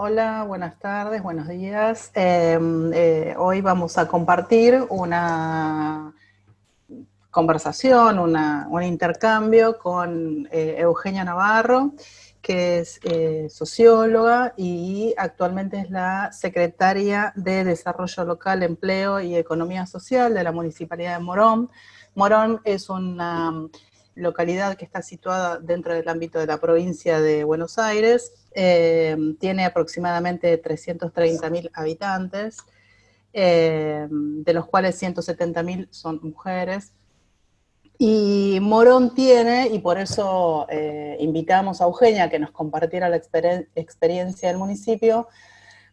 Hola, buenas tardes, buenos días. Hoy vamos a compartir una conversación, un intercambio con Eugenia Navarro, que es socióloga y actualmente es la secretaria de Desarrollo Local, Empleo y Economía Social de la Municipalidad de Morón. Morón es una localidad que está situada dentro del ámbito de la provincia de Buenos Aires, tiene aproximadamente 330.000 habitantes, de los cuales 170.000 son mujeres. Y Morón tiene, y por eso invitamos a Eugenia a que nos compartiera la experiencia del municipio,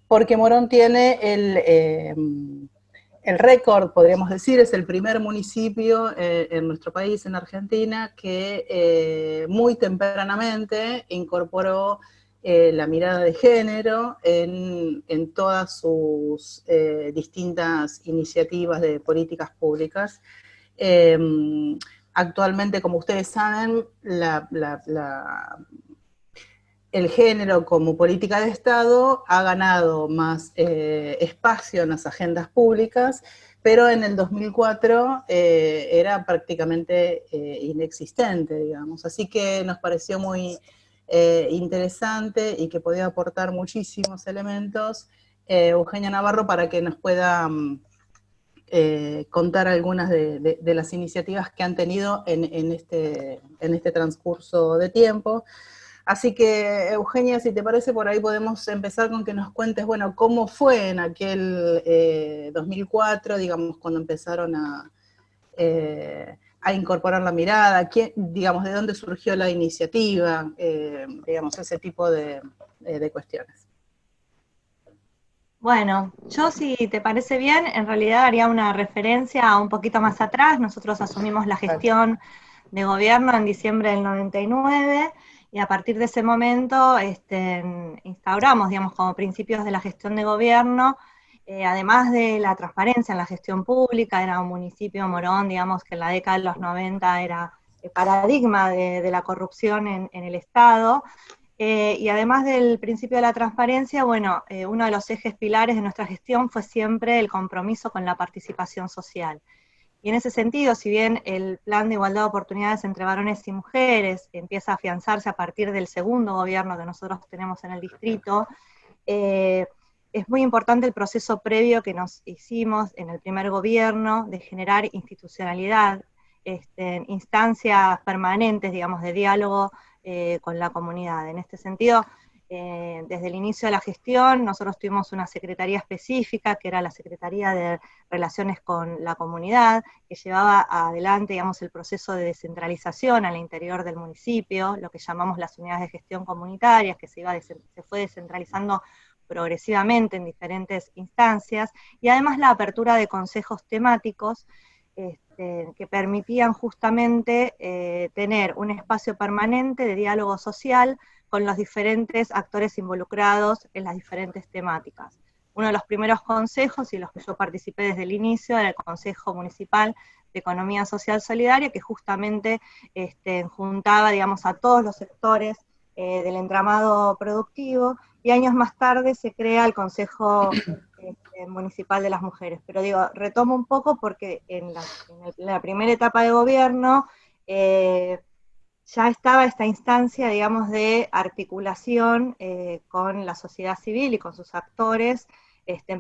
porque Morón tiene el récord, podríamos decir, es el primer municipio en nuestro país, en Argentina, que muy tempranamente incorporó la mirada de género en todas sus distintas iniciativas de políticas públicas. Eh, Actualmente, como ustedes saben, el género como política de Estado ha ganado más espacio en las agendas públicas, pero en el 2004 era prácticamente inexistente, digamos. Así que nos pareció muy interesante y que podía aportar muchísimos elementos Eugenia Navarro para que nos pueda contar algunas de las iniciativas que han tenido en este transcurso de tiempo. Así que, Eugenia, si te parece, por ahí podemos empezar con que nos cuentes, bueno, cómo fue en aquel 2004, digamos, cuando empezaron a incorporar la mirada, digamos, de dónde surgió la iniciativa, digamos, ese tipo de cuestiones. Bueno, yo si te parece bien, en realidad haría una referencia a un poquito más atrás. Nosotros asumimos la Perfecto. gestión de gobierno en diciembre del 99 y a partir de ese momento instauramos, digamos, como principios de la gestión de gobierno, además de la transparencia en la gestión pública. Era un municipio, Morón, digamos, que en la década de los 90 era el paradigma de la corrupción en el Estado. Y además del principio de la transparencia, bueno, uno de los ejes pilares de nuestra gestión fue siempre el compromiso con la participación social. Y en ese sentido, si bien el plan de igualdad de oportunidades entre varones y mujeres empieza a afianzarse a partir del segundo gobierno que nosotros tenemos en el distrito, eh, es muy importante el proceso previo que nos hicimos en el primer gobierno de generar institucionalidad, instancias permanentes, digamos, de diálogo con la comunidad. En este sentido, desde el inicio de la gestión, nosotros tuvimos una secretaría específica, que era la Secretaría de Relaciones con la Comunidad, que llevaba adelante, digamos, el proceso de descentralización al interior del municipio, lo que llamamos las unidades de gestión comunitarias, que se fue descentralizando progresivamente en diferentes instancias, y además la apertura de consejos temáticos que permitían justamente tener un espacio permanente de diálogo social con los diferentes actores involucrados en las diferentes temáticas. Uno de los primeros consejos, y los que yo participé desde el inicio, era el Consejo Municipal de Economía Social Solidaria, que justamente juntaba, digamos, a todos los sectores del entramado productivo, y años más tarde se crea el Consejo Municipal de las Mujeres. Pero digo, retomo un poco porque la primera etapa de gobierno ya estaba esta instancia, digamos, de articulación con la sociedad civil y con sus actores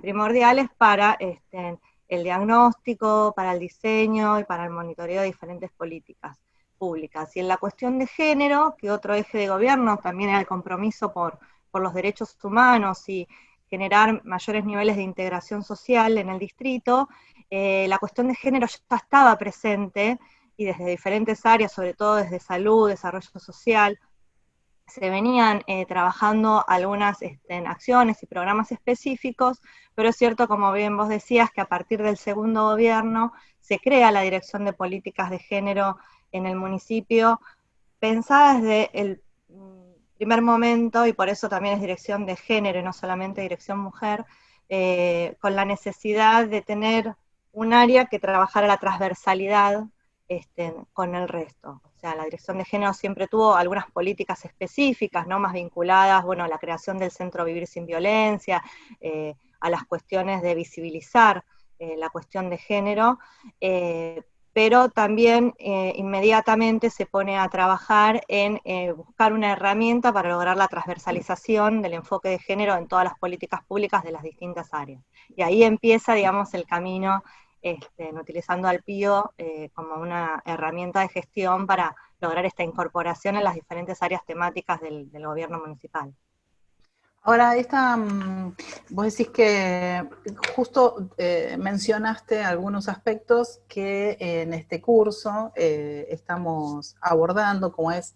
primordiales para el diagnóstico, para el diseño y para el monitoreo de diferentes políticas públicas. Y en la cuestión de género, que otro eje de gobierno también era el compromiso por los derechos humanos y generar mayores niveles de integración social en el distrito, la cuestión de género ya estaba presente y desde diferentes áreas, sobre todo desde salud, desarrollo social, se venían trabajando algunas acciones y programas específicos, pero es cierto, como bien vos decías, que a partir del segundo gobierno se crea la Dirección de Políticas de Género en el municipio, pensada desde el primer momento, y por eso también es dirección de género y no solamente dirección mujer, con la necesidad de tener un área que trabajara la transversalidad con el resto. O sea, la Dirección de Género siempre tuvo algunas políticas específicas, ¿no? Más vinculadas, bueno, a la creación del Centro Vivir Sin Violencia, a las cuestiones de visibilizar la cuestión de género, pero también inmediatamente se pone a trabajar en buscar una herramienta para lograr la transversalización del enfoque de género en todas las políticas públicas de las distintas áreas. Y ahí empieza, digamos, el camino utilizando al PIO como una herramienta de gestión para lograr esta incorporación en las diferentes áreas temáticas del gobierno municipal. Ahora, vos decís que justo mencionaste algunos aspectos que en este curso estamos abordando, como es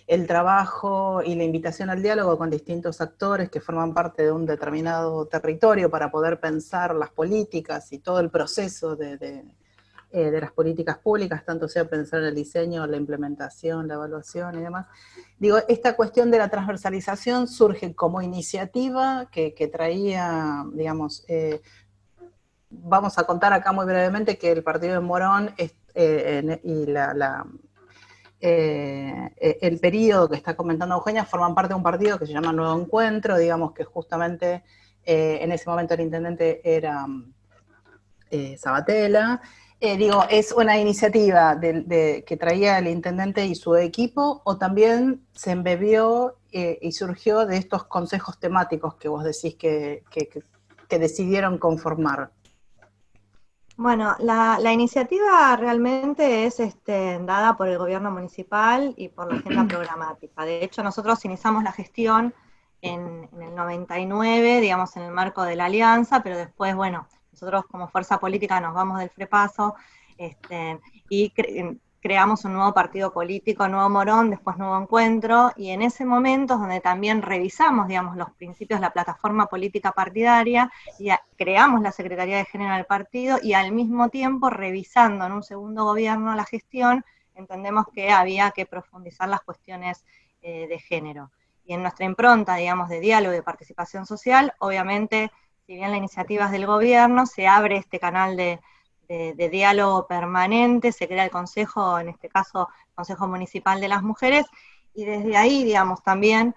el trabajo y la invitación al diálogo con distintos actores que forman parte de un determinado territorio para poder pensar las políticas y todo el proceso de las políticas públicas, tanto sea pensar el diseño, la implementación, la evaluación y demás. Digo, esta cuestión de la transversalización surge como iniciativa que traía, digamos, vamos a contar acá muy brevemente que el partido de Morón y el periodo que está comentando Eugenia forman parte de un partido que se llama Nuevo Encuentro, digamos que justamente en ese momento el intendente era Sabatella. Digo, ¿es una iniciativa que traía el intendente y su equipo o también se embebió y surgió de estos consejos temáticos que vos decís que decidieron conformar? Bueno, la iniciativa realmente es dada por el gobierno municipal y por la agenda programática. De hecho, nosotros iniciamos la gestión en el 99, digamos, en el marco de la alianza, pero después, bueno, nosotros como fuerza política nos vamos del FREPASO y creamos un nuevo partido político, Nuevo Morón, después Nuevo Encuentro, y en ese momento es donde también revisamos, digamos, los principios de la plataforma política partidaria, y creamos la Secretaría de Género del partido, y al mismo tiempo, revisando en un segundo gobierno la gestión, entendemos que había que profundizar las cuestiones de género. Y en nuestra impronta, digamos, de diálogo y de participación social, obviamente, si bien la iniciativa es del gobierno, se abre este canal de diálogo permanente, se crea el consejo, en este caso, Consejo Municipal de las Mujeres, y desde ahí, digamos, también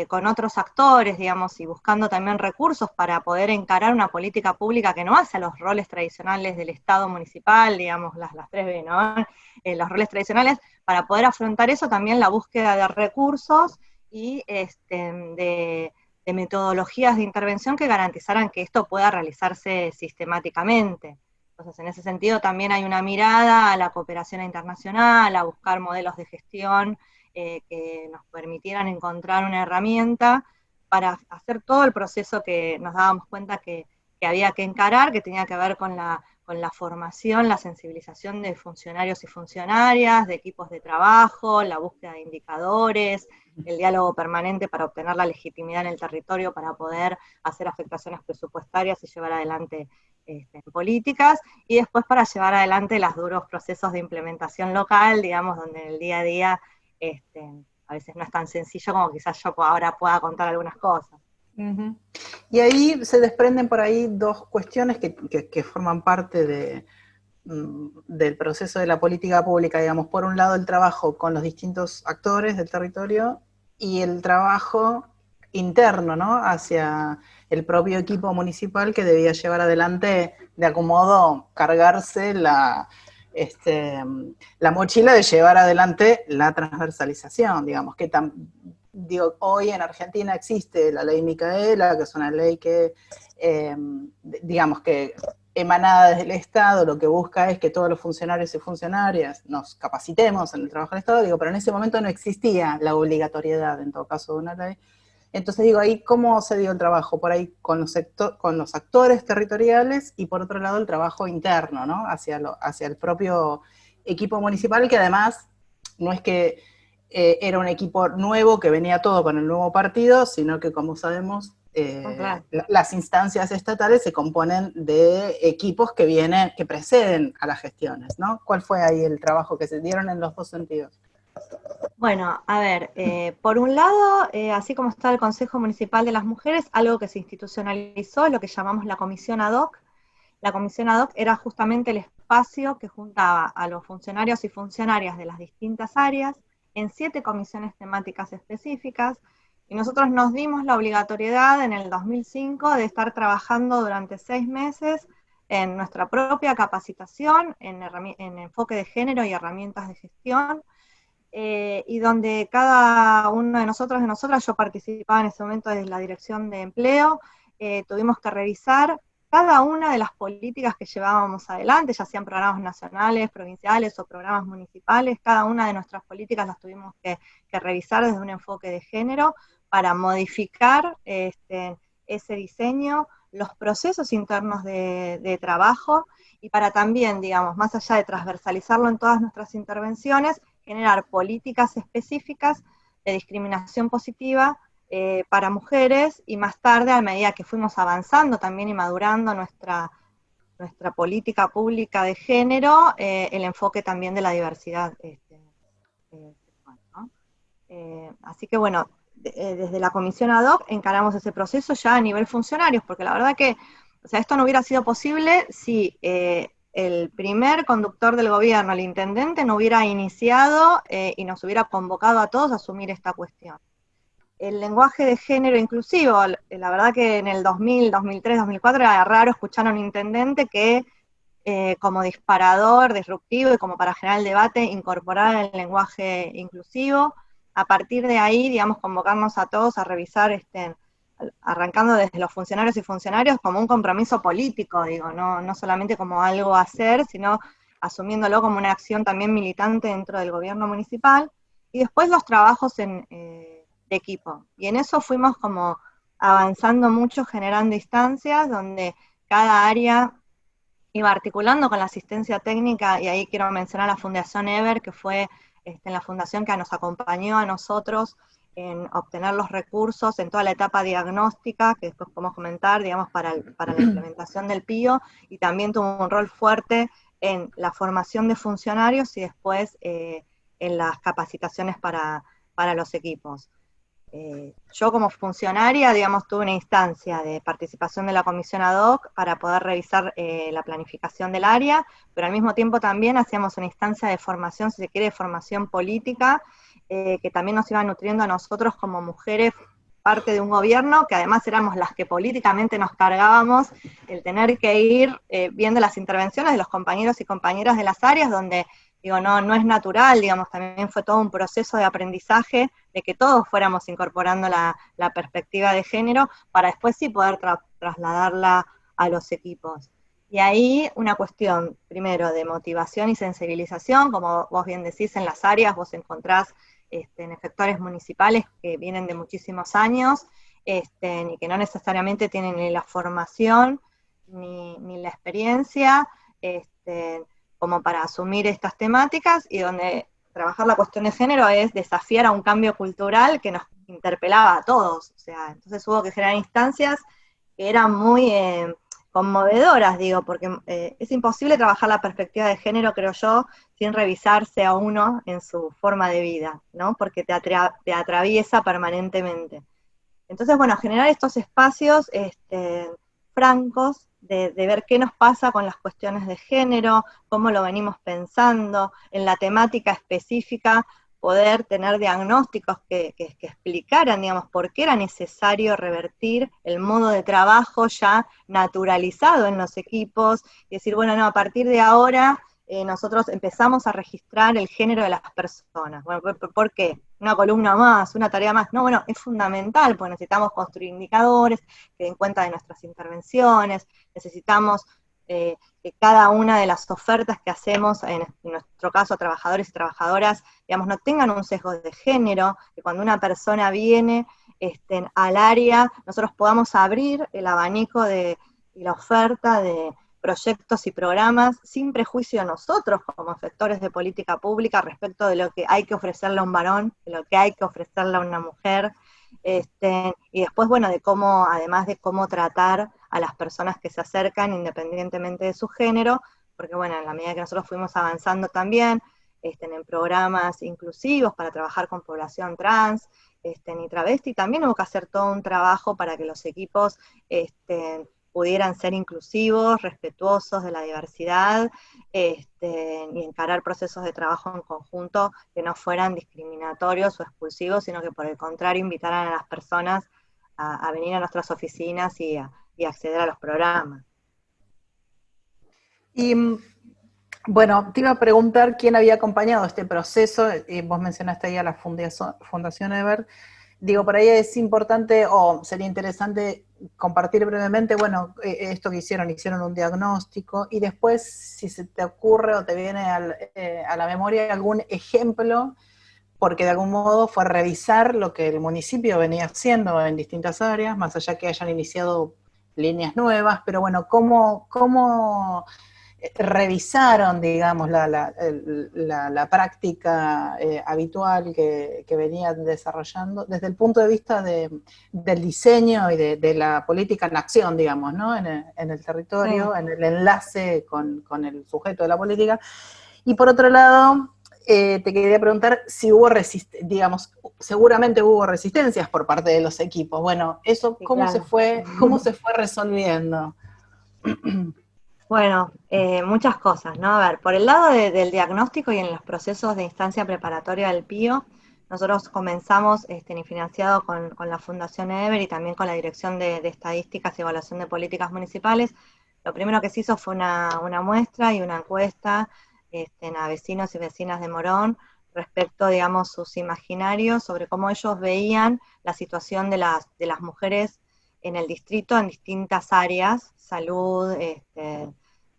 con otros actores, digamos, y buscando también recursos para poder encarar una política pública que no hace a los roles tradicionales del Estado municipal, digamos, las 3B, ¿no? Los roles tradicionales, para poder afrontar eso, también la búsqueda de recursos y de metodologías de intervención que garantizaran que esto pueda realizarse sistemáticamente. Entonces, en ese sentido también hay una mirada a la cooperación internacional, a buscar modelos de gestión que nos permitieran encontrar una herramienta para hacer todo el proceso que nos dábamos cuenta que había que encarar, que tenía que ver con la formación, la sensibilización de funcionarios y funcionarias, de equipos de trabajo, la búsqueda de indicadores, el diálogo permanente para obtener la legitimidad en el territorio para poder hacer afectaciones presupuestarias y llevar adelante políticas, y después para llevar adelante los duros procesos de implementación local, digamos, donde en el día a día a veces no es tan sencillo como quizás yo ahora pueda contar algunas cosas. Uh-huh. Y ahí se desprenden por ahí dos cuestiones que forman parte del proceso de la política pública, digamos, por un lado el trabajo con los distintos actores del territorio y el trabajo interno, ¿no? Hacia el propio equipo municipal que debía llevar adelante, de algún modo, cargarse la mochila de llevar adelante la transversalización, digamos, que digo, hoy en Argentina existe la ley Micaela, que es una ley que, digamos que emanada desde el Estado, lo que busca es que todos los funcionarios y funcionarias nos capacitemos en el trabajo del Estado, digo, pero en ese momento no existía la obligatoriedad, en todo caso, de una ley. Entonces digo, ahí cómo se dio el trabajo, por ahí con los actores territoriales y por otro lado el trabajo interno, ¿no? Hacia el propio equipo municipal, que además no es que era un equipo nuevo que venía todo con el nuevo partido, sino que como sabemos, Claro. las instancias estatales se componen de equipos que preceden a las gestiones, ¿no? ¿Cuál fue ahí el trabajo que se dieron en los dos sentidos? Bueno, a ver, por un lado, así como está el Consejo Municipal de las Mujeres, algo que se institucionalizó, lo que llamamos la Comisión Ad Hoc. La Comisión Ad Hoc era justamente el espacio espacio que juntaba a los funcionarios y funcionarias de las distintas áreas en 7 comisiones temáticas específicas, y nosotros nos dimos la obligatoriedad en el 2005 de estar trabajando durante 6 meses en nuestra propia capacitación, en enfoque de género y herramientas de gestión, y donde cada uno de nosotros y nosotras, yo participaba en ese momento desde la Dirección de Empleo, tuvimos que revisar cada una de las políticas que llevábamos adelante, ya sean programas nacionales, provinciales o programas municipales. Cada una de nuestras políticas las tuvimos que revisar desde un enfoque de género para modificar ese diseño, los procesos internos de trabajo, y para también, digamos, más allá de transversalizarlo en todas nuestras intervenciones, generar políticas específicas de discriminación positiva para mujeres, y más tarde, a medida que fuimos avanzando también y madurando nuestra política pública de género, el enfoque también de la diversidad sexual, ¿no? Así que bueno, desde la comisión ad hoc encaramos ese proceso ya a nivel funcionarios, porque la verdad que, o sea, esto no hubiera sido posible si el primer conductor del gobierno, el intendente, no hubiera iniciado y nos hubiera convocado a todos a asumir esta cuestión. El lenguaje de género inclusivo, la verdad que en el 2000, 2003, 2004 era raro escuchar a un intendente que como disparador, disruptivo y como para generar el debate, incorporar el lenguaje inclusivo. A partir de ahí, digamos, convocarnos a todos a revisar, arrancando desde los funcionarios y funcionarios, como un compromiso político, digo, no solamente como algo a hacer, sino asumiéndolo como una acción también militante dentro del gobierno municipal, y después los trabajos de equipo. Y en eso fuimos como avanzando mucho, generando instancias donde cada área iba articulando con la asistencia técnica, y ahí quiero mencionar la Fundación Ever, que fue la fundación que nos acompañó a nosotros en obtener los recursos en toda la etapa diagnóstica, que después podemos comentar, digamos, para la implementación del PIO, y también tuvo un rol fuerte en la formación de funcionarios y después en las capacitaciones para los equipos. Yo como funcionaria, digamos, tuve una instancia de participación de la comisión ad hoc para poder revisar la planificación del área, pero al mismo tiempo también hacíamos una instancia de formación, si se quiere, de formación política, que también nos iba nutriendo a nosotros como mujeres, parte de un gobierno, que además éramos las que políticamente nos cargábamos el tener que ir viendo las intervenciones de los compañeros y compañeras de las áreas, donde digo, no es natural, digamos, también fue todo un proceso de aprendizaje, de que todos fuéramos incorporando la perspectiva de género, para después sí poder trasladarla a los equipos. Y ahí una cuestión, primero, de motivación y sensibilización, como vos bien decís, en las áreas vos encontrás en efectores municipales que vienen de muchísimos años, y que no necesariamente tienen ni la formación, ni la experiencia, como para asumir estas temáticas, y donde trabajar la cuestión de género es desafiar a un cambio cultural que nos interpelaba a todos. O sea, entonces hubo que generar instancias que eran muy conmovedoras, digo, porque es imposible trabajar la perspectiva de género, creo yo, sin revisarse a uno en su forma de vida, ¿no? Porque te atraviesa permanentemente. Entonces, bueno, generar estos espacios francos de ver qué nos pasa con las cuestiones de género, cómo lo venimos pensando, en la temática específica, poder tener diagnósticos que explicaran, digamos, por qué era necesario revertir el modo de trabajo ya naturalizado en los equipos, y decir, bueno, no, a partir de ahora nosotros empezamos a registrar el género de las personas. Bueno, ¿por qué? Una columna más, una tarea más. No, bueno, es fundamental, porque necesitamos construir indicadores que den cuenta de nuestras intervenciones, necesitamos que cada una de las ofertas que hacemos, en nuestro caso, trabajadores y trabajadoras, digamos, no tengan un sesgo de género, que cuando una persona viene al área, nosotros podamos abrir el abanico y la oferta de proyectos y programas sin prejuicio a nosotros como efectores de política pública respecto de lo que hay que ofrecerle a un varón, de lo que hay que ofrecerle a una mujer, y después, bueno, de cómo, además de cómo tratar a las personas que se acercan independientemente de su género, porque bueno, en la medida que nosotros fuimos avanzando también en programas inclusivos para trabajar con población trans y travesti, también hubo que hacer todo un trabajo para que los equipos pudieran ser inclusivos, respetuosos de la diversidad, y encarar procesos de trabajo en conjunto que no fueran discriminatorios o expulsivos, sino que por el contrario invitaran a las personas a venir a nuestras oficinas y acceder a los programas. Y bueno, te iba a preguntar quién había acompañado este proceso, y vos mencionaste ahí a la Fundación Eber. Digo, por ahí es importante, o sería interesante compartir brevemente, bueno, esto que hicieron un diagnóstico, y después, si se te ocurre o te viene a la memoria algún ejemplo, porque de algún modo fue revisar lo que el municipio venía haciendo en distintas áreas, más allá que hayan iniciado líneas nuevas, pero bueno, cómo revisaron, digamos, la práctica habitual que venían desarrollando desde el punto de vista del diseño y de la política en acción, digamos, ¿no? En el territorio, en el enlace con el sujeto de la política. Y por otro lado, te quería preguntar si hubo digamos, seguramente hubo resistencias por parte de los equipos. Bueno, eso, Sí, ¿cómo claro. cómo se fue resolviendo? Bueno, muchas cosas, ¿no? A ver, por el lado del diagnóstico y en los procesos de instancia preparatoria del PIO, nosotros comenzamos y financiado con la Fundación Eber y también con la Dirección de Estadísticas y Evaluación de Políticas Municipales. Lo primero que se hizo fue una muestra y una encuesta a vecinos y vecinas de Morón respecto, digamos, sus imaginarios sobre cómo ellos veían la situación de las mujeres en el distrito en distintas áreas, salud,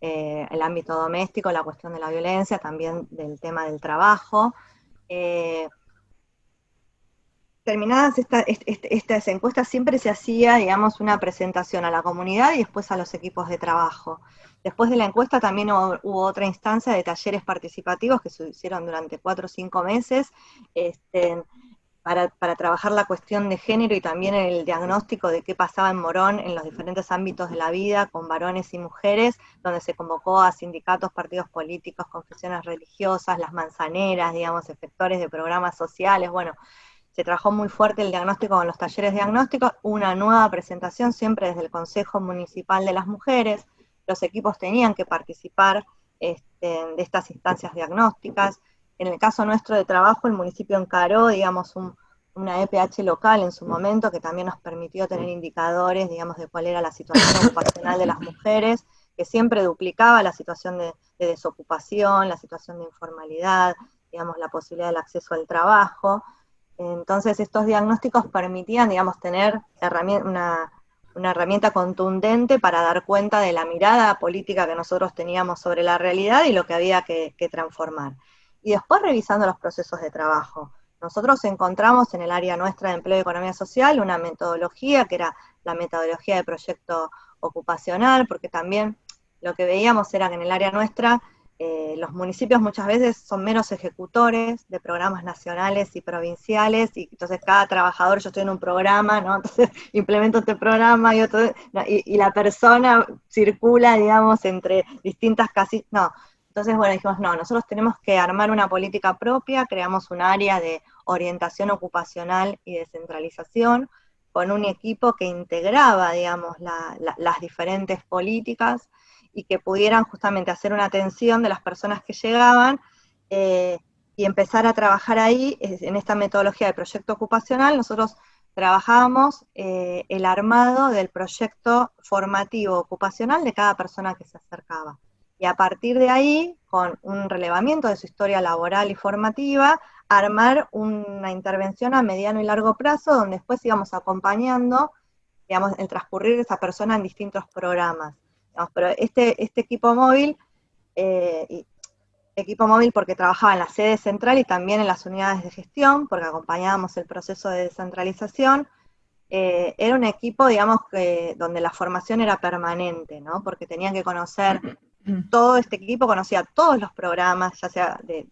el ámbito doméstico, la cuestión de la violencia, también del tema del trabajo. Terminadas estas encuestas siempre se hacía, digamos, una presentación a la comunidad y después a los equipos de trabajo. Después de la encuesta también hubo otra instancia de talleres participativos que se hicieron durante 4 o 5 meses, para trabajar la cuestión de género y también el diagnóstico de qué pasaba en Morón en los diferentes ámbitos de la vida, con varones y mujeres, donde se convocó a sindicatos, partidos políticos, confesiones religiosas, las manzaneras, digamos, efectores de programas sociales, bueno, se trabajó muy fuerte el diagnóstico con los talleres diagnósticos, una nueva presentación siempre desde el Consejo Municipal de las Mujeres, los equipos tenían que participar de estas instancias diagnósticas. En el caso nuestro de trabajo, el municipio encaró, digamos, una EPH local en su momento, que también nos permitió tener indicadores, digamos, de cuál era la situación ocupacional de las mujeres, que siempre duplicaba la situación de desocupación, la situación de informalidad, digamos, la posibilidad del acceso al trabajo. Entonces, estos diagnósticos permitían, digamos, tener una herramienta contundente para dar cuenta de la mirada política que nosotros teníamos sobre la realidad y lo que había que transformar. Y después revisando los procesos de trabajo. Nosotros encontramos en el área nuestra de empleo y economía social una metodología que era la metodología de proyecto ocupacional, porque también lo que veíamos era que en el área nuestra los municipios muchas veces son meros ejecutores de programas nacionales y provinciales, y entonces cada trabajador, yo estoy en un programa, ¿no? Entonces implemento este programa y la persona circula, digamos, entre distintas casillas, no. Entonces, bueno, dijimos, no, nosotros tenemos que armar una política propia, creamos un área de orientación ocupacional y descentralización, con un equipo que integraba, digamos, las diferentes políticas, y que pudieran justamente hacer una atención de las personas que llegaban y empezar a trabajar ahí en esta metodología de proyecto ocupacional. Nosotros trabajábamos el armado del proyecto formativo ocupacional de cada persona que se acercaba. Y a partir de ahí, con un relevamiento de su historia laboral y formativa, armar una intervención a mediano y largo plazo, donde después íbamos acompañando, digamos, el transcurrir de esa persona en distintos programas. Pero este equipo móvil, porque trabajaba en la sede central y también en las unidades de gestión, porque acompañábamos el proceso de descentralización, era un equipo, digamos, donde la formación era permanente, ¿no? Porque tenían que conocer, todo este equipo conocía todos los programas, ya sea de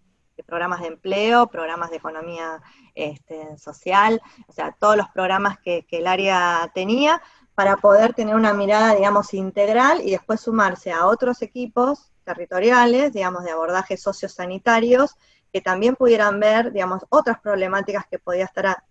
programas de empleo, programas de economía social, o sea, todos los programas que el área tenía, para poder tener una mirada, digamos, integral y después sumarse a otros equipos territoriales, digamos, de abordajes sociosanitarios, que también pudieran ver, digamos, otras problemáticas que podía estar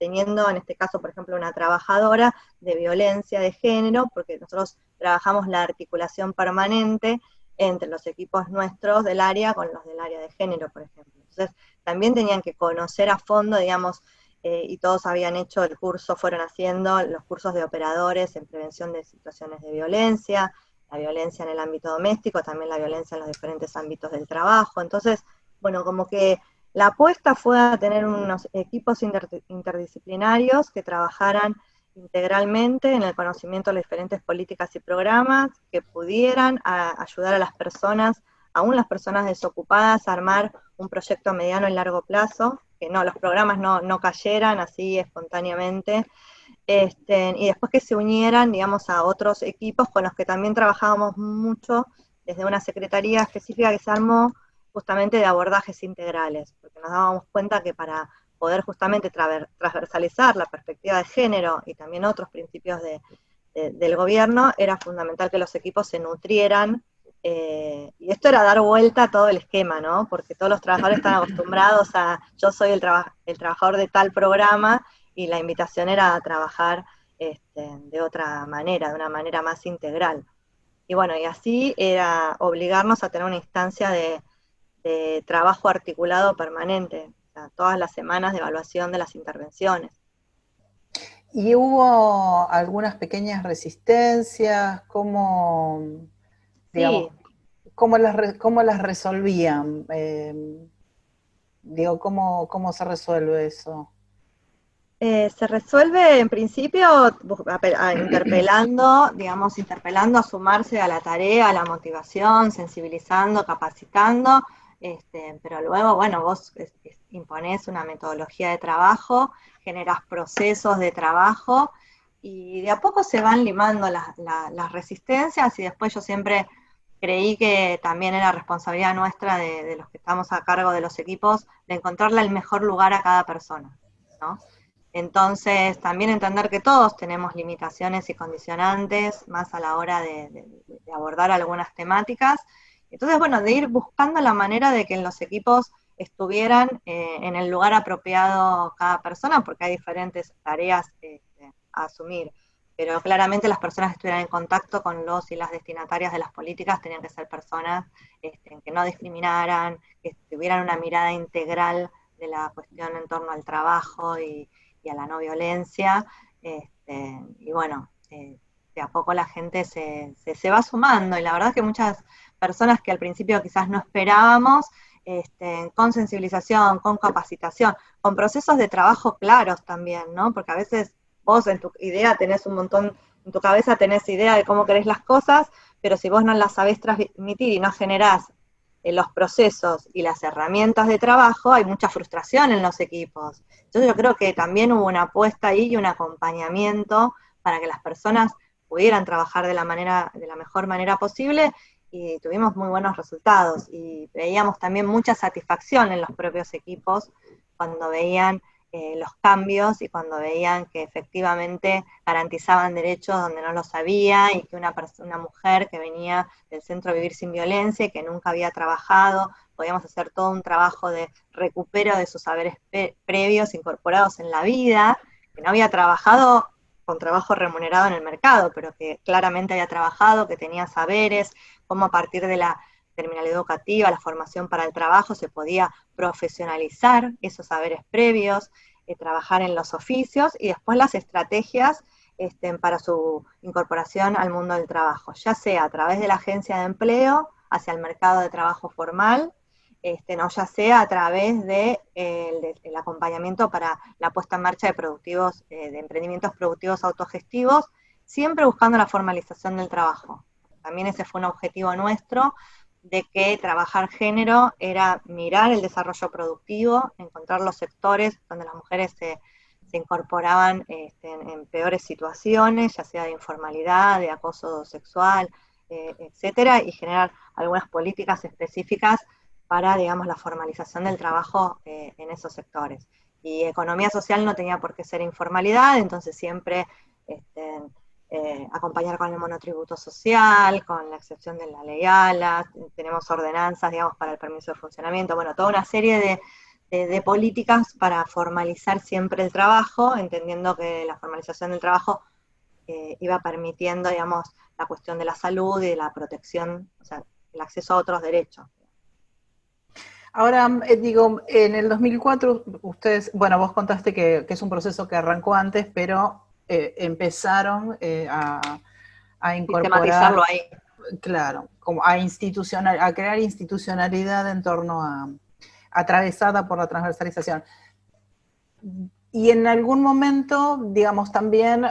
teniendo en este caso, por ejemplo, una trabajadora de violencia de género, porque nosotros trabajamos la articulación permanente entre los equipos nuestros del área con los del área de género, por ejemplo. Entonces, también tenían que conocer a fondo, digamos, y todos habían hecho el curso, fueron haciendo los cursos de operadores en prevención de situaciones de violencia, la violencia en el ámbito doméstico, también la violencia en los diferentes ámbitos del trabajo. Entonces, bueno, como que la apuesta fue a tener unos equipos interdisciplinarios que trabajaran integralmente en el conocimiento de las diferentes políticas y programas, que pudieran ayudar a las personas, aún las personas desocupadas, a armar un proyecto a mediano y largo plazo, que no, los programas no cayeran así espontáneamente, y después que se unieran, digamos, a otros equipos con los que también trabajábamos mucho, desde una secretaría específica que se armó justamente de abordajes integrales, porque nos dábamos cuenta que para poder justamente transversalizar la perspectiva de género y también otros principios del gobierno, era fundamental que los equipos se nutrieran, y esto era dar vuelta a todo el esquema, ¿no? Porque todos los trabajadores están acostumbrados a, yo soy el trabajador de tal programa, y la invitación era a trabajar de otra manera, de una manera más integral. Y bueno, y así era obligarnos a tener una instancia de trabajo articulado permanente, o sea, todas las semanas de evaluación de las intervenciones. ¿Y hubo algunas pequeñas resistencias? ¿Cómo, digamos, Sí, cómo las resolvían? Digo, ¿cómo se resuelve eso? se resuelve en principio interpelando, digamos, interpelando a sumarse a la tarea, a la motivación, sensibilizando, capacitando, pero luego, bueno, vos imponés una metodología de trabajo, generás procesos de trabajo, y de a poco se van limando las resistencias, y después yo siempre creí que también era responsabilidad nuestra de los que estamos a cargo de los equipos, de encontrarle el mejor lugar a cada persona, ¿no? Entonces, también entender que todos tenemos limitaciones y condicionantes, más a la hora de abordar algunas temáticas. Entonces, bueno, de ir buscando la manera de que en los equipos estuvieran en el lugar apropiado cada persona, porque hay diferentes tareas a asumir. Pero claramente las personas que estuvieran en contacto con los y las destinatarias de las políticas tenían que ser personas que no discriminaran, que tuvieran una mirada integral de la cuestión en torno al trabajo y a la no violencia, y bueno, de a poco la gente se va sumando, y la verdad es que muchas personas que al principio quizás no esperábamos, con sensibilización, con capacitación, con procesos de trabajo claros también, ¿no? Porque a veces vos en tu idea tenés un montón, en tu cabeza tenés idea de cómo querés las cosas, pero si vos no las sabés transmitir y no generás los procesos y las herramientas de trabajo, hay mucha frustración en los equipos. Entonces yo creo que también hubo una apuesta ahí y un acompañamiento para que las personas pudieran trabajar de la mejor manera posible, y tuvimos muy buenos resultados, y veíamos también mucha satisfacción en los propios equipos cuando veían los cambios, y cuando veían que efectivamente garantizaban derechos donde no los había, y que una mujer que venía del Centro Vivir Sin Violencia y que nunca había trabajado, podíamos hacer todo un trabajo de recupero de sus saberes previos incorporados en la vida, que no había trabajado con trabajo remunerado en el mercado, pero que claramente había trabajado, que tenía saberes, cómo a partir de la terminalidad educativa, la formación para el trabajo, se podía profesionalizar esos saberes previos, trabajar en los oficios, y después las estrategias para su incorporación al mundo del trabajo, ya sea a través de la agencia de empleo, hacia el mercado de trabajo formal, no, ya sea a través del acompañamiento para la puesta en marcha de emprendimientos productivos autogestivos, siempre buscando la formalización del trabajo. También ese fue un objetivo nuestro, de que trabajar género era mirar el desarrollo productivo, encontrar los sectores donde las mujeres se incorporaban en peores situaciones, ya sea de informalidad, de acoso sexual, etcétera, y generar algunas políticas específicas para, digamos, la formalización del trabajo en esos sectores. Y economía social no tenía por qué ser informalidad, entonces siempre acompañar con el monotributo social, con la excepción de la ley ALA, tenemos ordenanzas, digamos, para el permiso de funcionamiento, bueno, toda una serie de políticas para formalizar siempre el trabajo, entendiendo que la formalización del trabajo iba permitiendo, digamos, la cuestión de la salud y de la protección, o sea, el acceso a otros derechos. Ahora, digo, en el 2004 ustedes, bueno, vos contaste que es un proceso que arrancó antes, pero empezaron a Sistematizarlo incorporar, ahí. claro, como a crear institucionalidad en torno atravesada por la transversalización. Y en algún momento, digamos, también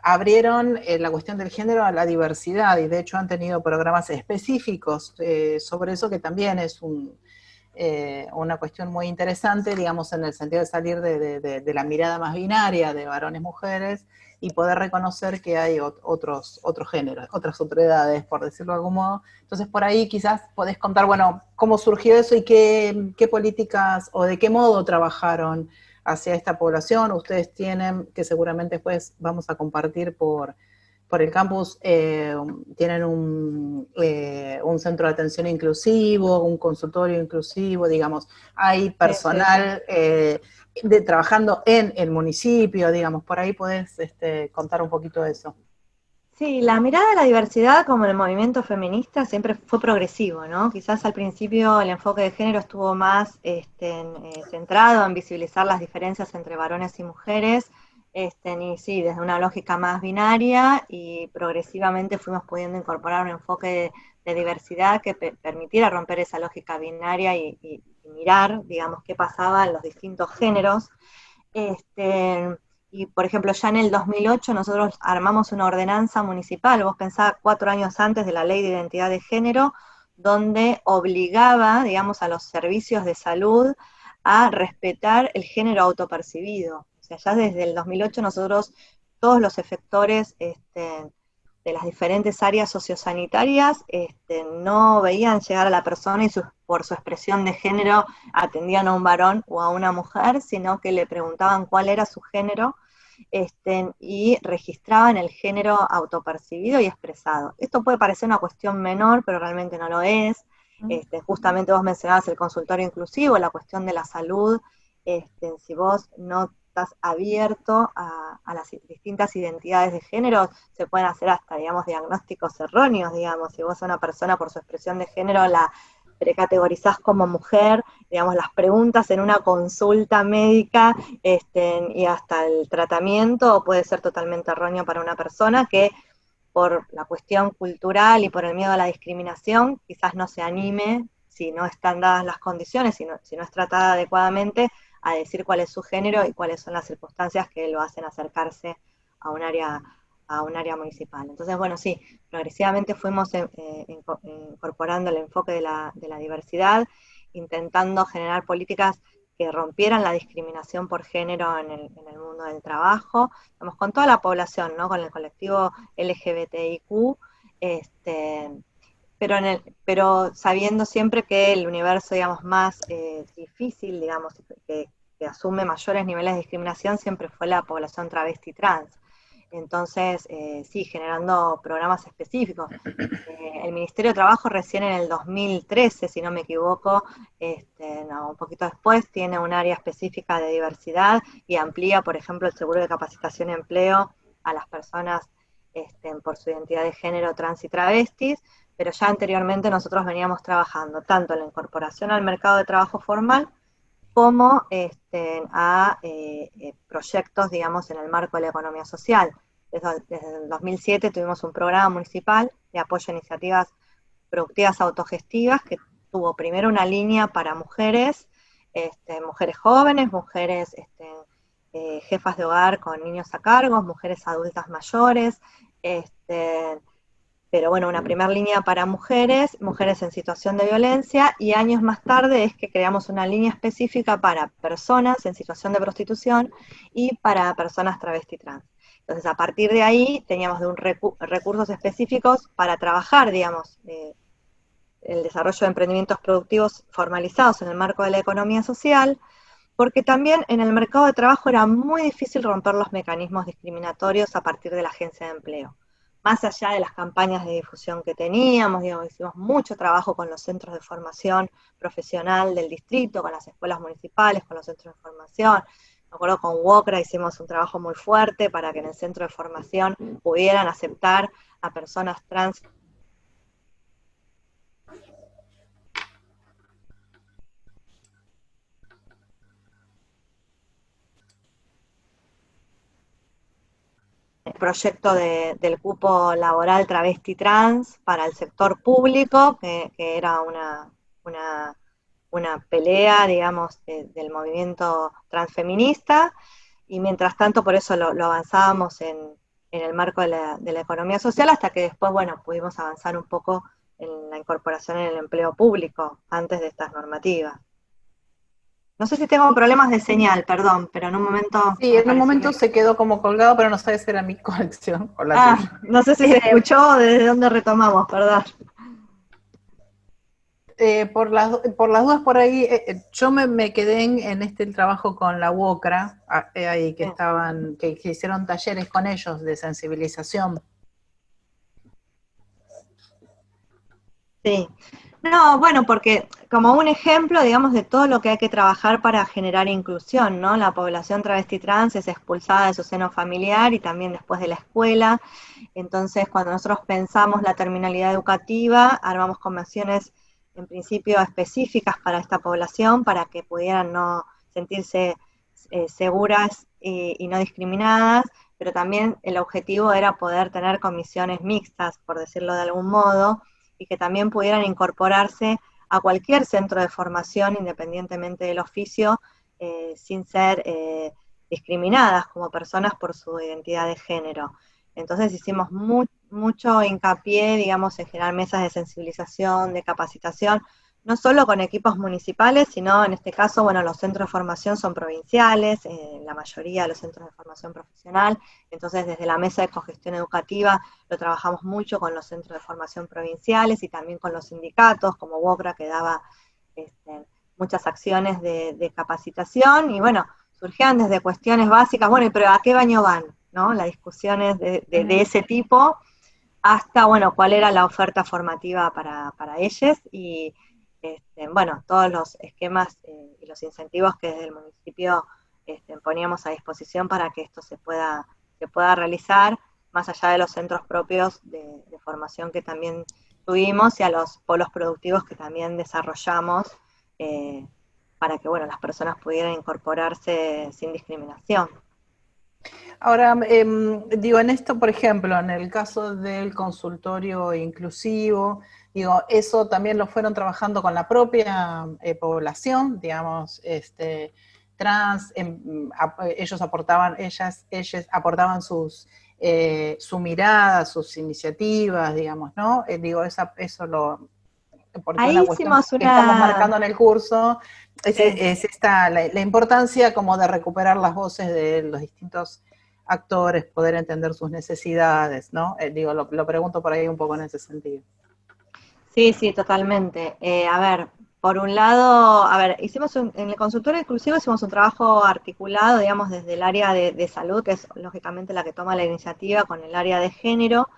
abrieron la cuestión del género a la diversidad, y de hecho han tenido programas específicos sobre eso, que también es una cuestión muy interesante, digamos, en el sentido de salir de la mirada más binaria de varones-mujeres y poder reconocer que hay otros géneros, otras otredades, por decirlo de algún modo. Entonces, por ahí quizás podés contar, bueno, cómo surgió eso y qué políticas o de qué modo trabajaron hacia esta población. Ustedes tienen, que seguramente después vamos a compartir por el campus, tienen un centro de atención inclusivo, un consultorio inclusivo, digamos, hay personal trabajando en el municipio, digamos, por ahí podés contar un poquito de eso. Sí, la mirada a la diversidad como en el movimiento feminista siempre fue progresivo, ¿no? Quizás al principio el enfoque de género estuvo más centrado en visibilizar las diferencias entre varones y mujeres, y sí, desde una lógica más binaria, y progresivamente fuimos pudiendo incorporar un enfoque de diversidad que permitiera romper esa lógica binaria y mirar, digamos, qué pasaba en los distintos géneros. Y, por ejemplo, ya en el 2008 nosotros armamos una ordenanza municipal, vos pensás 4 años antes de la Ley de Identidad de Género, donde obligaba, digamos, a los servicios de salud a respetar el género autopercibido. O sea, ya desde el 2008 nosotros, todos los efectores de las diferentes áreas sociosanitarias no veían llegar a la persona y por su expresión de género atendían a un varón o a una mujer, sino que le preguntaban cuál era su género y registraban el género autopercibido y expresado. Esto puede parecer una cuestión menor, pero realmente no lo es. Justamente vos mencionabas el consultorio inclusivo, la cuestión de la salud. Si vos no estás abierto a las distintas identidades de género, se pueden hacer hasta, digamos, diagnósticos erróneos, digamos. Si vos a una persona por su expresión de género la precategorizás como mujer, digamos, las preguntas en una consulta médica y hasta el tratamiento puede ser totalmente erróneo para una persona que por la cuestión cultural y por el miedo a la discriminación quizás no se anime, si no están dadas las condiciones, si no es tratada adecuadamente, a decir cuál es su género y cuáles son las circunstancias que lo hacen acercarse a un área municipal. Entonces, bueno, sí, progresivamente fuimos incorporando el enfoque de la diversidad, intentando generar políticas que rompieran la discriminación por género en el mundo del trabajo, digamos, con toda la población, ¿no? Con el colectivo LGBTIQ, pero sabiendo siempre que el universo, digamos, más difícil, digamos, que asume mayores niveles de discriminación siempre fue la población travesti trans. Entonces, sí, generando programas específicos. El Ministerio de Trabajo recién en el 2013, si no me equivoco, un poquito después, tiene un área específica de diversidad y amplía, por ejemplo, el seguro de capacitación y empleo a las personas por su identidad de género, trans y travestis, pero ya anteriormente nosotros veníamos trabajando tanto en la incorporación al mercado de trabajo formal como a proyectos, digamos, en el marco de la economía social. Desde el 2007 tuvimos un programa municipal de apoyo a iniciativas productivas autogestivas que tuvo primero una línea para mujeres, mujeres jóvenes, mujeres jefas de hogar con niños a cargo, mujeres adultas mayores, pero bueno, una primera línea para mujeres en situación de violencia, y años más tarde es que creamos una línea específica para personas en situación de prostitución y para personas travesti trans. Entonces, a partir de ahí, teníamos recursos específicos para trabajar, digamos, el desarrollo de emprendimientos productivos formalizados en el marco de la economía social, porque también en el mercado de trabajo era muy difícil romper los mecanismos discriminatorios a partir de la agencia de empleo. más allá de las campañas de difusión que teníamos, digamos, hicimos mucho trabajo con los centros de formación profesional del distrito, con las escuelas municipales, con los centros de formación. Me acuerdo con WOCRA hicimos un trabajo muy fuerte para que en el centro de formación pudieran aceptar a personas trans. El proyecto del cupo laboral travesti trans para el sector público, que era una pelea, digamos, del movimiento transfeminista, y mientras tanto por eso lo avanzábamos en el marco de la economía social, hasta que después, bueno, pudimos avanzar un poco en la incorporación en el empleo público antes de estas normativas. No sé si tengo problemas de señal, perdón, pero en un momento Sí, me en un pareció momento que... se quedó como colgado, pero no sabes si era mi conexión o la tuya. No sé si se escuchó o desde dónde retomamos, perdón. Por las dudas por ahí, yo me quedé en el trabajo con la UOCRA, ahí que estaban, que hicieron talleres con ellos de sensibilización. Sí. No, bueno, porque como un ejemplo, digamos, de todo lo que hay que trabajar para generar inclusión, ¿no? La población travesti trans es expulsada de su seno familiar y también después de la escuela. Entonces, cuando nosotros pensamos la terminalidad educativa, armamos convenciones en principio específicas para esta población, para que pudieran no sentirse seguras y no discriminadas, pero también el objetivo era poder tener comisiones mixtas, por decirlo de algún modo, y que también pudieran incorporarse a cualquier centro de formación, independientemente del oficio, sin ser discriminadas como personas por su identidad de género. Entonces hicimos mucho hincapié, digamos, en generar mesas de sensibilización, de capacitación, no solo con equipos municipales, sino en este caso, bueno, los centros de formación son provinciales, la mayoría de los centros de formación profesional, entonces desde la mesa de cogestión educativa lo trabajamos mucho con los centros de formación provinciales y también con los sindicatos, como WOCRA, que daba muchas acciones de capacitación, y bueno, surgían desde cuestiones básicas, bueno, pero ¿a qué baño van? ¿No? Las discusiones de ese tipo, hasta, bueno, cuál era la oferta formativa para ellos, y bueno, todos los esquemas y los incentivos que desde el municipio poníamos a disposición para que esto se pueda realizar, más allá de los centros propios de formación que también tuvimos y a los polos productivos que también desarrollamos para que, bueno, las personas pudieran incorporarse sin discriminación. Ahora, digo, en esto, por ejemplo, en el caso del consultorio inclusivo, digo, eso también lo fueron trabajando con la propia población, digamos, trans, ellos aportaban, ellas aportaban su mirada, sus iniciativas, digamos, ¿no? Digo, eso lo, porque Ahí una cuestión hicimos que estamos una... marcando en el curso es esta, la importancia como de recuperar las voces de los distintos actores, poder entender sus necesidades, ¿no? Digo, lo pregunto por ahí un poco en ese sentido. Sí, sí, totalmente. A ver, por un lado, a ver, en el consultorio inclusivo hicimos un trabajo articulado, digamos, desde el área de salud, que es lógicamente la que toma la iniciativa, con el área de género,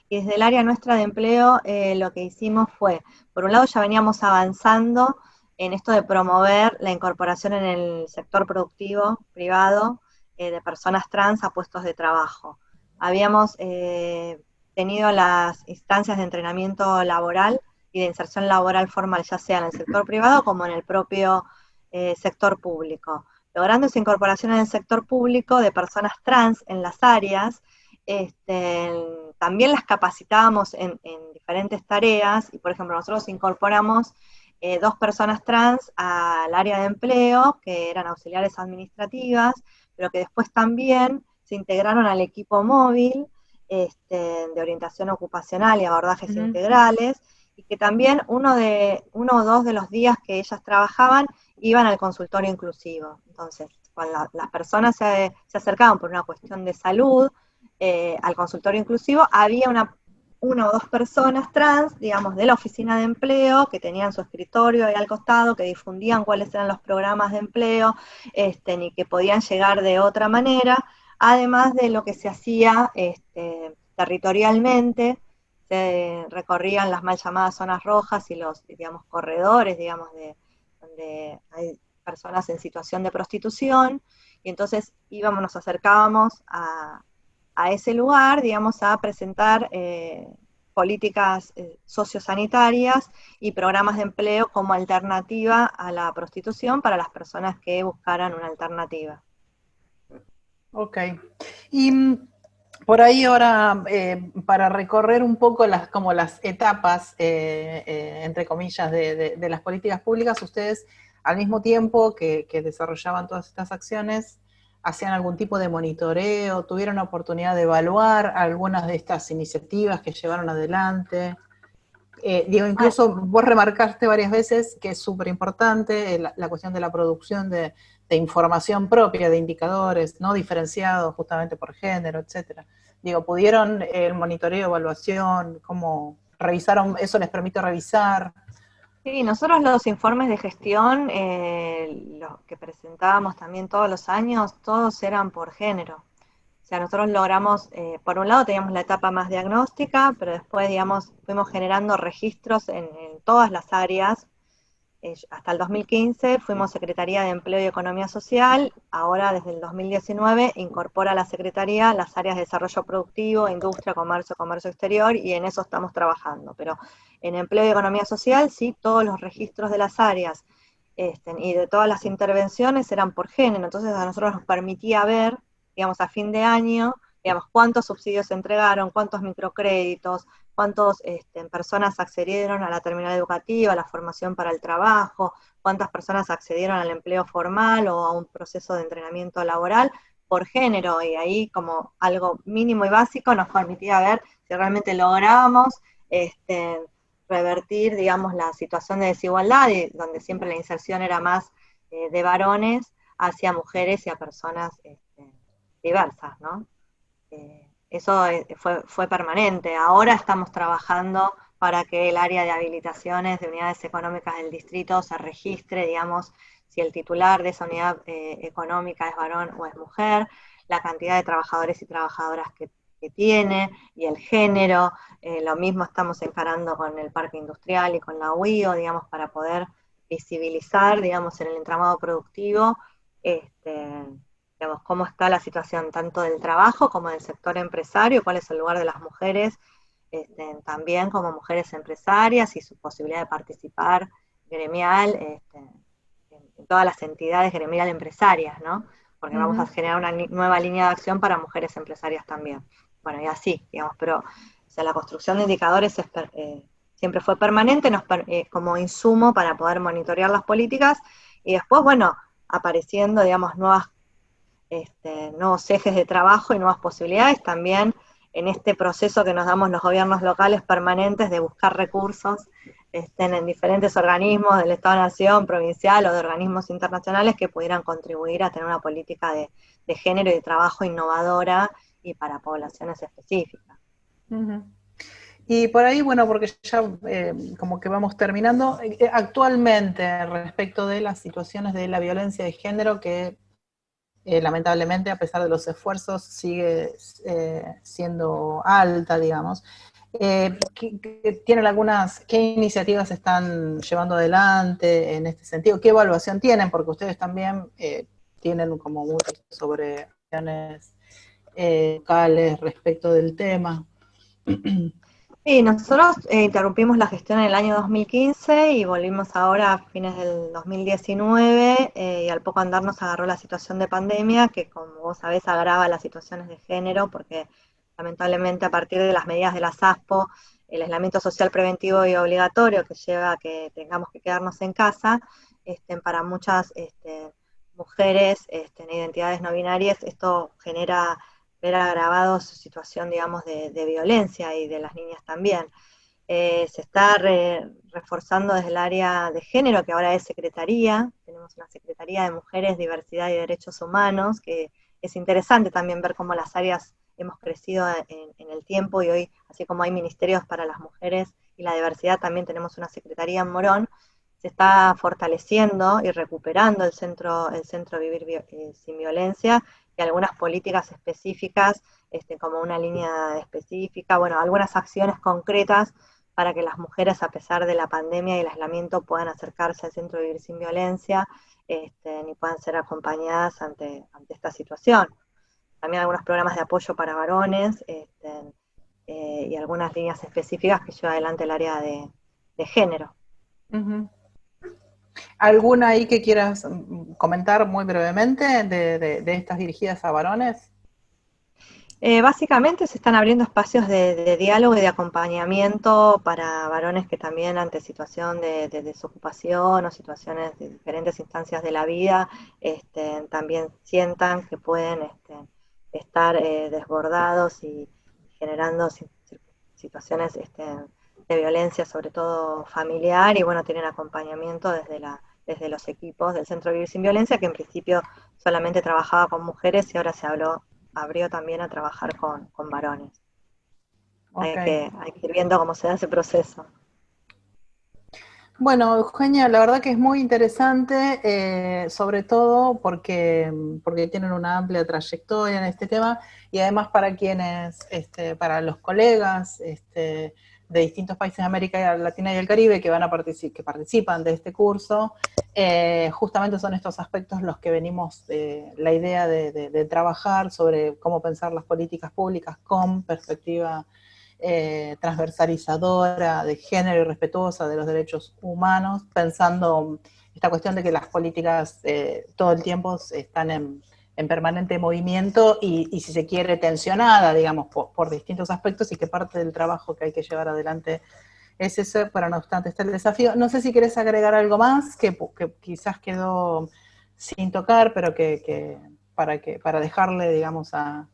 y desde el área nuestra de empleo lo que hicimos fue, por un lado ya veníamos avanzando en esto de promover la incorporación en el sector productivo privado de personas trans a puestos de trabajo. Habíamos tenido las instancias de entrenamiento laboral y de inserción laboral formal, ya sea en el sector privado como en el propio sector público. Logrando esa incorporación en el sector público de personas trans en las áreas, también las capacitábamos en diferentes tareas, y por ejemplo nosotros incorporamos 2 personas trans al área de empleo, que eran auxiliares administrativas, pero que después también se integraron al equipo móvil de orientación ocupacional y abordajes integrales, y que también uno o dos de los días que ellas trabajaban iban al consultorio inclusivo. Entonces, cuando las personas se acercaban por una cuestión de salud al consultorio inclusivo, había una o dos personas trans, digamos, de la oficina de empleo, que tenían su escritorio ahí al costado, que difundían cuáles eran los programas de empleo, y que podían llegar de otra manera, además de lo que se hacía territorialmente, se recorrían las mal llamadas zonas rojas y los, digamos, corredores, digamos, donde hay personas en situación de prostitución, y entonces íbamos, nos acercábamos a ese lugar, digamos, a presentar políticas sociosanitarias y programas de empleo como alternativa a la prostitución para las personas que buscaran una alternativa. Ok. Y por ahí ahora, para recorrer un poco como las etapas, entre comillas, de las políticas públicas, ustedes al mismo tiempo que desarrollaban todas estas acciones, hacían algún tipo de monitoreo, tuvieron la oportunidad de evaluar algunas de estas iniciativas que llevaron adelante. Digo, incluso vos remarcaste varias veces que es súper importante la cuestión de la producción de información propia, de indicadores, no diferenciados justamente por género, etcétera. Digo, ¿pudieron el monitoreo, evaluación, cómo revisaron, eso les permite revisar? Sí, nosotros los informes de gestión, los que presentábamos también todos los años, todos eran por género. O sea, nosotros logramos, por un lado teníamos la etapa más diagnóstica, pero después, digamos, fuimos generando registros en todas las áreas. Hasta el 2015 fuimos Secretaría de Empleo y Economía Social, ahora desde el 2019 incorpora a la Secretaría las áreas de desarrollo productivo, industria, comercio exterior, y en eso estamos trabajando. Pero en Empleo y Economía Social, sí, todos los registros de las áreas y de todas las intervenciones eran por género, entonces a nosotros nos permitía ver, digamos, a fin de año, digamos, cuántos subsidios se entregaron, cuántos microcréditos, cuántas personas accedieron a la terminal educativa, a la formación para el trabajo, cuántas personas accedieron al empleo formal o a un proceso de entrenamiento laboral por género, y ahí como algo mínimo y básico nos permitía ver si realmente lográbamos revertir, digamos, la situación de desigualdad, donde siempre la inserción era más de varones hacia mujeres y a personas diversas, ¿no? Eso fue permanente. Ahora estamos trabajando para que el área de habilitaciones de unidades económicas del distrito se registre, digamos, si el titular de esa unidad económica es varón o es mujer, la cantidad de trabajadores y trabajadoras que tiene, y el género. Lo mismo estamos encarando con el parque industrial y con la UIO, digamos, para poder visibilizar, digamos, en el entramado productivo, digamos, cómo está la situación tanto del trabajo como del sector empresario, cuál es el lugar de las mujeres, también como mujeres empresarias y su posibilidad de participar gremial en todas las entidades gremial empresarias, ¿no? Porque vamos a generar una nueva línea de acción para mujeres empresarias también. Bueno, y así, digamos, pero o sea, la construcción de indicadores siempre fue permanente como insumo para poder monitorear las políticas, y después, bueno, apareciendo, digamos, nuevos ejes de trabajo y nuevas posibilidades también en este proceso que nos damos los gobiernos locales permanentes de buscar recursos en diferentes organismos del Estado-Nación, provincial o de organismos internacionales que pudieran contribuir a tener una política de género y de trabajo innovadora y para poblaciones específicas. Y por ahí, bueno, porque ya como que vamos terminando, actualmente respecto de las situaciones de la violencia de género que lamentablemente, a pesar de los esfuerzos, sigue siendo alta, digamos. ¿Qué iniciativas están llevando adelante en este sentido? ¿Qué evaluación tienen? Porque ustedes también tienen como muchas sobre acciones locales respecto del tema. Sí, nosotros interrumpimos la gestión en el año 2015 y volvimos ahora a fines del 2019, y al poco andar nos agarró la situación de pandemia, que como vos sabés agrava las situaciones de género, porque lamentablemente a partir de las medidas de la SASPO, el aislamiento social preventivo y obligatorio que lleva a que tengamos que quedarnos en casa, para muchas mujeres en identidades no binarias, esto genera ver agravado su situación, digamos, de violencia, y de las niñas también. Se está reforzando desde el área de género, que ahora es Secretaría, tenemos una Secretaría de Mujeres, Diversidad y Derechos Humanos, que es interesante también ver cómo las áreas hemos crecido en el tiempo, y hoy, así como hay ministerios para las mujeres y la diversidad, también tenemos una Secretaría en Morón. Se está fortaleciendo y recuperando el centro Vivir Sin Violencia, y algunas políticas específicas como una línea específica, bueno, algunas acciones concretas para que las mujeres, a pesar de la pandemia y el aislamiento, puedan acercarse al Centro Vivir Sin Violencia y puedan ser acompañadas ante esta situación. También algunos programas de apoyo para varones y algunas líneas específicas que lleva adelante el área de género. Uh-huh. ¿Alguna ahí que quieras comentar muy brevemente de estas dirigidas a varones? Básicamente se están abriendo espacios de diálogo y de acompañamiento para varones que también ante situación de desocupación o situaciones de diferentes instancias de la vida, también sientan que pueden estar desbordados y generando situaciones de violencia, sobre todo familiar, y bueno, tienen acompañamiento desde los equipos del Centro Vivir Sin Violencia, que en principio solamente trabajaba con mujeres y ahora abrió también a trabajar con varones. Okay. Hay que ir viendo cómo se da ese proceso. Bueno, Eugenia, la verdad que es muy interesante, sobre todo porque tienen una amplia trayectoria en este tema y además para quienes, para los colegas de distintos países de América Latina y el Caribe que que participan de este curso, justamente son estos aspectos los que venimos, la idea de trabajar sobre cómo pensar las políticas públicas con perspectiva transversalizadora, de género y respetuosa de los derechos humanos, pensando esta cuestión de que las políticas todo el tiempo están en permanente movimiento y si se quiere tensionada, digamos, por distintos aspectos y que parte del trabajo que hay que llevar adelante es ese, pero no obstante está el desafío. No sé si querés agregar algo más que quizás quedó sin tocar, pero para dejarle, digamos, a...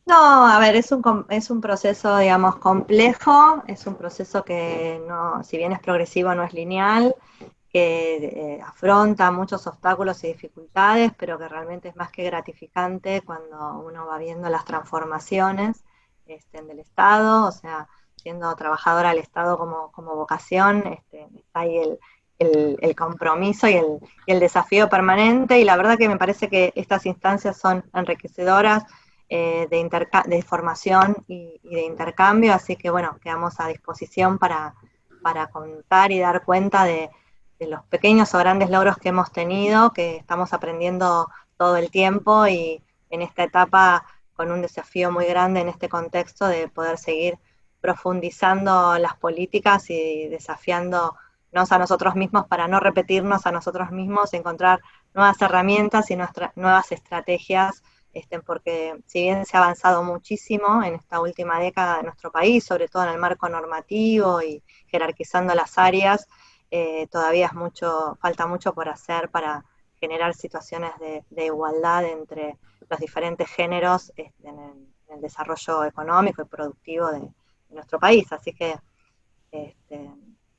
No, a ver, es un proceso, digamos, complejo, es un proceso que no, si bien es progresivo, no es lineal, que afronta muchos obstáculos y dificultades, pero que realmente es más que gratificante cuando uno va viendo las transformaciones del Estado, o sea, siendo trabajadora del Estado como vocación, está ahí el compromiso y el desafío permanente, y la verdad que me parece que estas instancias son enriquecedoras, de formación y de intercambio, así que bueno, quedamos a disposición para contar y dar cuenta de los pequeños o grandes logros que hemos tenido, que estamos aprendiendo todo el tiempo y en esta etapa con un desafío muy grande en este contexto de poder seguir profundizando las políticas y desafiándonos a nosotros mismos para no repetirnos a nosotros mismos, encontrar nuevas herramientas y nuevas estrategias, porque si bien se ha avanzado muchísimo en esta última década de nuestro país, sobre todo en el marco normativo y jerarquizando las áreas, todavía falta mucho por hacer para generar situaciones de igualdad entre los diferentes géneros en el desarrollo económico y productivo de nuestro país. Así que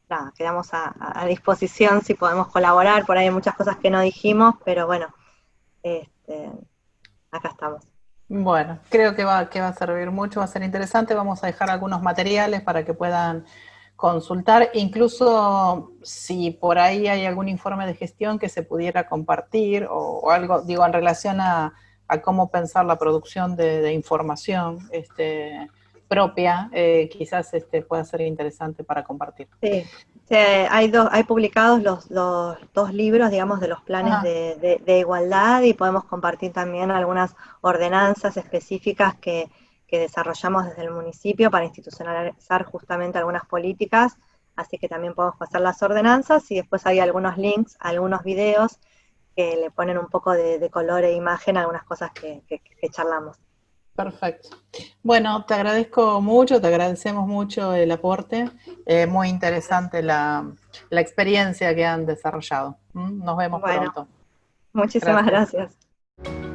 nada, quedamos a disposición si podemos colaborar. Por ahí hay muchas cosas que no dijimos, pero bueno, acá estamos. Bueno, creo que va a servir mucho, va a ser interesante. Vamos a dejar algunos materiales para que puedan consultar, incluso si por ahí hay algún informe de gestión que se pudiera compartir o algo, digo, en relación a cómo pensar la producción de información propia, quizás pueda ser interesante para compartir. Sí, hay publicados los dos libros, digamos, de los planes de igualdad, y podemos compartir también algunas ordenanzas específicas que desarrollamos desde el municipio para institucionalizar justamente algunas políticas, así que también podemos pasar las ordenanzas y después hay algunos links, algunos videos que le ponen un poco de color e imagen a algunas cosas que charlamos. Perfecto. Bueno, te agradezco mucho, te agradecemos mucho el aporte. Muy interesante la experiencia que han desarrollado. Nos vemos Bueno, pronto. muchísimas Gracias. gracias.